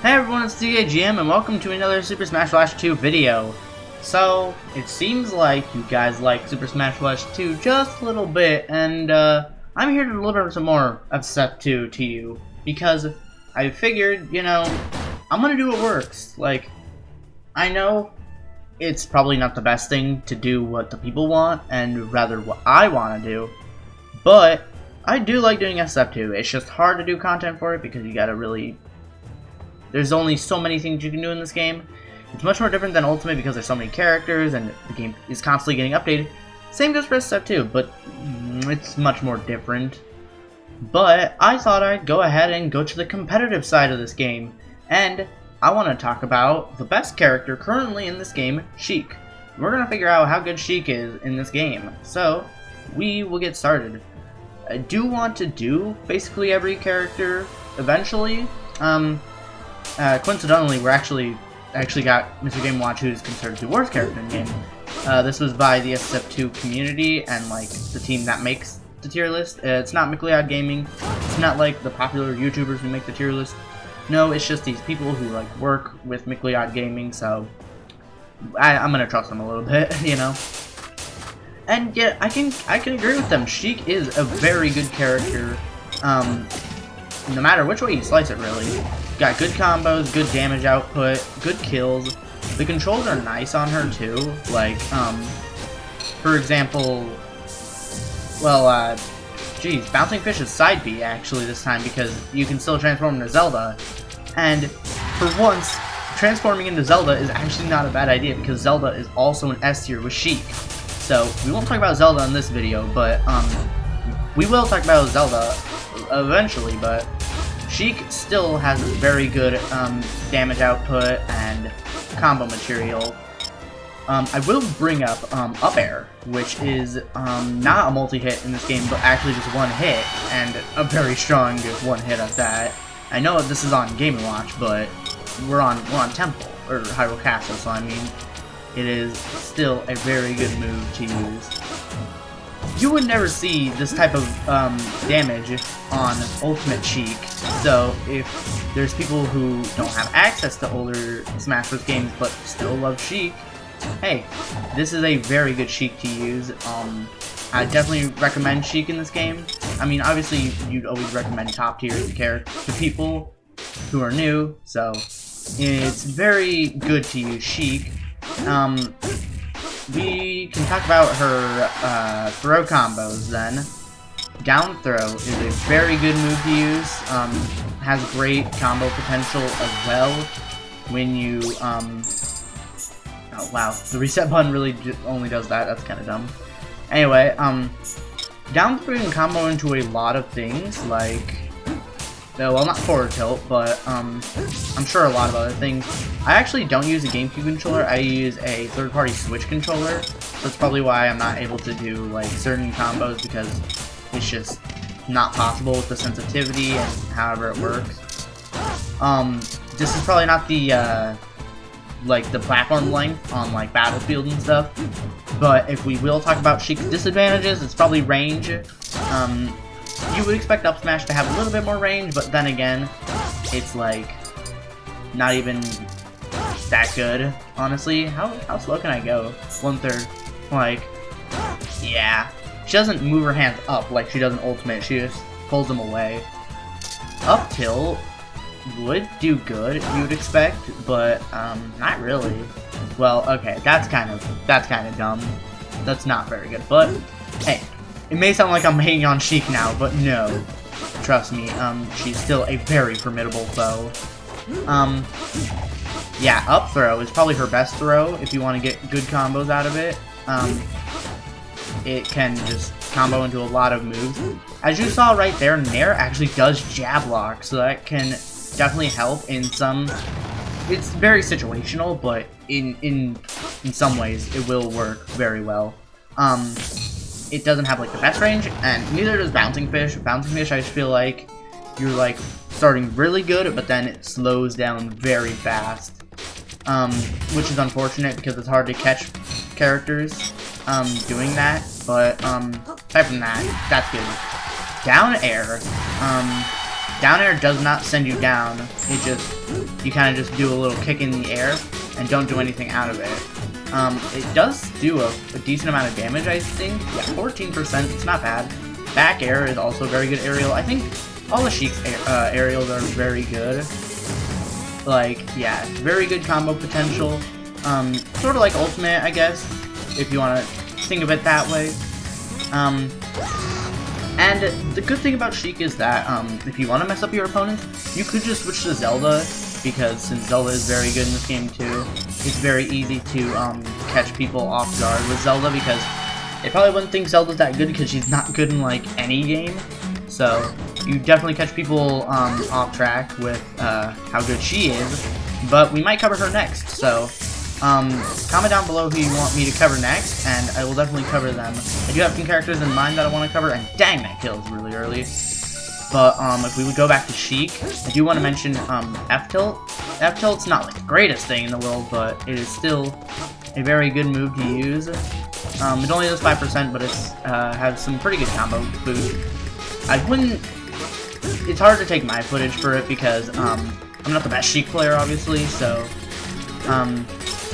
Hey everyone, it's DKGM and welcome to another Super Smash Bros. 2 video. So, it seems like you guys like Super Smash Bros. 2 just a little bit, and I'm here to deliver some more of Step 2 to you, because I figured, I'm gonna do what works. Like, I know it's probably not the best thing to do what the people want, and rather what I want to do, but I do like doing Step 2. It's just hard to do content for it, because you gotta really... There's only so many things you can do in this game. It's much more different than Ultimate because there's so many characters and the game is constantly getting updated. Same goes for Step 2, but it's much more different. But I thought I'd go ahead and go to the competitive side of this game. And I want to talk about the best character currently in this game, SHEIK. We're going to figure out how good SHEIK is in this game. So, we will get started. I do want to do basically every character eventually. Coincidentally, I actually got Mr. Game Watch, who's considered the worst character in the game. This was by the Step 2 community and like the team that makes the tier list. It's not McLeod Gaming. It's not like the popular YouTubers who make the tier list. No, it's just these people who like work with McLeod Gaming. So I'm gonna trust them a little bit, And yeah, I can agree with them. SHEIK is a very good character. No matter which way you slice it, really. Got good combos, good damage output, good kills. The controls are nice on her too. Like, for example, Bouncing Fish is side B actually this time because you can still transform into Zelda. And for once, transforming into Zelda is actually not a bad idea because Zelda is also an S tier with SHEIK. So we won't talk about Zelda in this video, but we will talk about Zelda eventually. But SHEIK still has very good damage output and combo material. I will bring up Up Air, which is not a multi-hit in this game, but actually just one hit, and a very strong one hit at that. I know this is on Game & Watch, but we're on Temple, or Hyrule Castle, so I mean, it is still a very good move to use. You would never see this type of damage on Ultimate SHEIK, so if there's people who don't have access to older Smash Bros. Games but still love SHEIK, hey, this is a very good SHEIK to use. I definitely recommend SHEIK in this game. I mean, obviously, you'd always recommend top tier to people who are new, so it's very good to use SHEIK. We can talk about her throw combos then. Down throw is a very good move to use. Has great combo potential as well. When you, oh wow, the reset button really only does that. That's kind of dumb. Anyway, down throw can combo into a lot of things, like, well, not forward tilt, but I'm sure a lot of other things. I actually don't use a GameCube controller. I use a third-party Switch controller. So that's probably why I'm not able to do like certain combos, because it's just not possible with the sensitivity and however it works. This is probably not the like the platform length on like Battlefield and stuff. But if we will talk about SHEIK's disadvantages, it's probably range. You would expect Up Smash to have a little bit more range, but then again, it's like not even that good, honestly. How slow can I go? 1/3. Like, yeah. She doesn't move her hands up like she does in Ultimate. She just pulls them away. Up tilt would do good, you would expect, but not really. Well, okay, that's kind of dumb. That's not very good, but hey. It may sound like I'm hating on SHEIK now, but no. Trust me, she's still a very formidable foe. Yeah, up throw is probably her best throw if you want to get good combos out of it. It can just combo into a lot of moves. As you saw right there, Nair actually does jab lock, so that can definitely help in some... It's very situational, but in some ways, it will work very well. It doesn't have like the best range, and neither does Bouncing Fish. Bouncing Fish, I just feel like you're like starting really good, but then it slows down very fast, which is unfortunate because it's hard to catch characters doing that. But aside from that, that's good. Down air, down air does not send you down. It just, you kind of just do a little kick in the air and don't do anything out of it. It does do a decent amount of damage, I think. Yeah, 14%, it's not bad. Back air is also a very good aerial. I think all the SHEIK's aerials are very good. Like, yeah, very good combo potential. Sort of like ultimate, I guess, if you want to think of it that way. And the good thing about SHEIK is that if you want to mess up your opponent, you could just switch to Zelda, because since Zelda is very good in this game too, it's very easy to catch people off guard with Zelda, because they probably wouldn't think Zelda's that good because she's not good in like any game. So you definitely catch people off track with how good she is, but we might cover her next. So comment down below who you want me to cover next, and I will definitely cover them. I do have some characters in mind that I want to cover, and dang, that kills really early. But if we would go back to SHEIK, I do want to mention F-tilt. F-tilt's not like the greatest thing in the world, but it is still a very good move to use. It only does 5%, but it's has some pretty good combo boost. I wouldn't... It's hard to take my footage for it because I'm not the best SHEIK player, obviously, so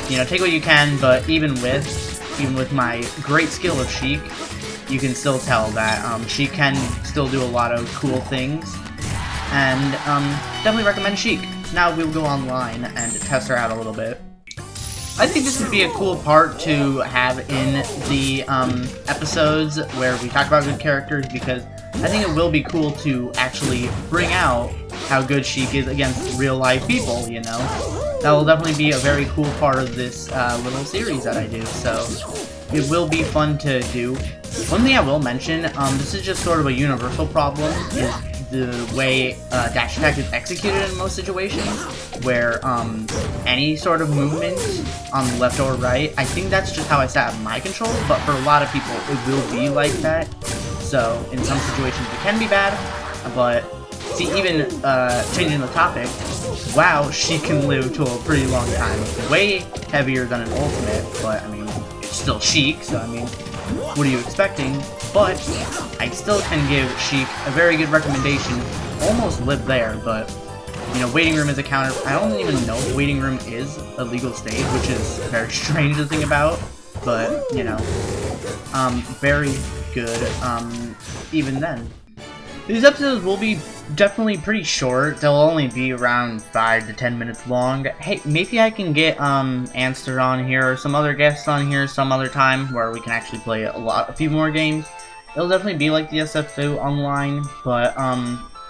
you know, take what you can. But even with my great skill of SHEIK, you can still tell that SHEIK can still do a lot of cool things, and definitely recommend SHEIK. Now we'll go online and test her out a little bit. I think this would be a cool part to have in the episodes where we talk about good characters, because I think it will be cool to actually bring out how good SHEIK is against real life people, you know? That will definitely be a very cool part of this little series that I do, so it will be fun to do. One thing I will mention, this is just sort of a universal problem, is the way dash attack is executed in most situations, where any sort of movement on the left or right, I think that's just how I set up my control, but for a lot of people it will be like that. So in some situations it can be bad, but see, even changing the topic, wow, she can live to a pretty long time. Way heavier than an ultimate, but I mean, it's still SHEIK, so I mean, what are you expecting? But I still can give SHEIK a very good recommendation. Almost lived there, but you know, waiting room is a counter. I don't even know if waiting room is a legal stage, which is very strange to think about. But you know, very good. Even then, these episodes will be definitely pretty short. They'll only be around 5 to 10 minutes long. Hey, maybe I can get Answer on here or some other guests on here some other time where we can actually play a few more games. It'll definitely be like the SF2 online, but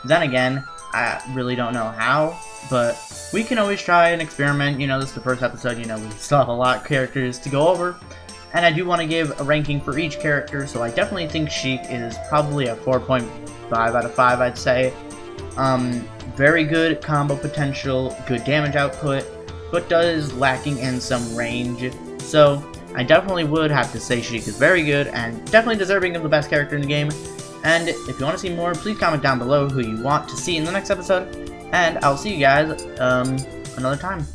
then again, I really don't know how. But we can always try and experiment. You know, this is the first episode. You know, we still have a lot of characters to go over. And I do want to give a ranking for each character, so I definitely think SHEIK is probably a 4.5 out of 5, I'd say. Very good combo potential, good damage output, but does lacking in some range. So I definitely would have to say SHEIK is very good and definitely deserving of the best character in the game. And if you want to see more, please comment down below who you want to see in the next episode, and I'll see you guys another time.